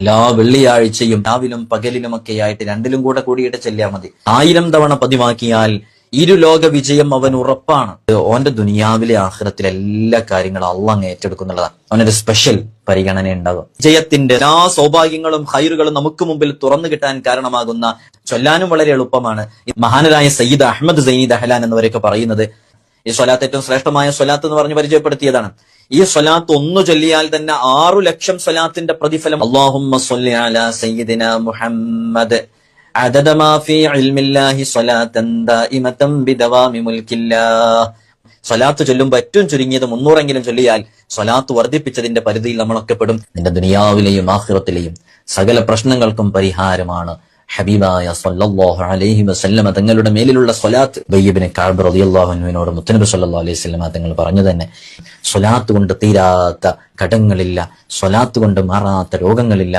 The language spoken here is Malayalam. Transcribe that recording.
എല്ലാ വെള്ളിയാഴ്ചയും രാവിലും പകലിലുമൊക്കെയായിട്ട് രണ്ടിലും കൂടെ കൂടിയിട്ട് ചെല്ലിയാൽ മതി. 1000 തവണ പതിവാക്കിയാൽ ഇരുലോക വിജയം അവൻ ഉറപ്പാണ്. ഓന്റെ ദുനിയാവിലെ ആഖിറത്തിലെ എല്ലാ കാര്യങ്ങളും അള്ളാഹ് അങ്ങ് ഏറ്റെടുക്കുന്നുള്ളതാണ്. അവനൊരു സ്പെഷ്യൽ പരിഗണന ഉണ്ടാകും. വിജയത്തിന്റെ എല്ലാ സൗഭാഗ്യങ്ങളും ഹൈറുകളും നമുക്ക് മുമ്പിൽ തുറന്നു കിട്ടാൻ കാരണമാകുന്ന ചൊല്ലാനും വളരെ എളുപ്പമാണ്. മഹാനരായ സയ്യിദ് അഹമ്മദ് സൈനി ദഹ്ലാൻ എന്നവരൊക്കെ പറയുന്നത് ഈ സ്വലാത്ത് ഏറ്റവും ശ്രേഷ്ഠമായ സ്വലാത്ത് എന്ന് പറഞ്ഞ് പരിചയപ്പെടുത്തിയതാണ്. ഈ സ്വലാത്ത് ഒന്നു ചൊല്ലിയാൽ തന്നെ 6 ലക്ഷം സ്വലാത്തിന്റെ പ്രതിഫലം. അല്ലാഹുമ്മ സ്വല്ലി അലാ സയ്യിദിന മുഹമ്മദ് അദദ മാ ഫീ ഇൽമില്ലാഹി സ്വലാത്തൻ ദായിമതൻ ബിദവാമി മുൽക്കില്ലാഹ്. സ്വലാത്ത് ചൊല്ലുമ്പോൾ ഏറ്റവും ചുരുങ്ങിയത് 300 ചൊല്ലിയാൽ സ്വലാത്ത് വർദ്ധിപ്പിച്ചതിന്റെ പരിധിയിൽ നമ്മളൊക്കെ പെടും. നിന്റെ ദുനിയാവിലെയും ആഖിറത്തിലെയും സകല പ്രശ്നങ്ങൾക്കും പരിഹാരമാണ് ഹബീബായ സല്ലല്ലാഹു അലൈഹി വസല്ലമ തങ്ങളുടെ മേലിലുള്ള സ്വലാത്ത്. ഉബയ്യ് ഇബ്നു കഅബ് റളിയല്ലാഹു അൻഹുവിനോട് മുത്തനബി സല്ലല്ലാഹു അലൈഹി വസല്ലമ തങ്ങൾ പറഞ്ഞു തന്നെ, സ്വലാത്ത് കൊണ്ട് തീരാത്ത കടങ്ങളില്ല, സ്വലാത്ത് കൊണ്ട് മാറാത്ത രോഗങ്ങളില്ല.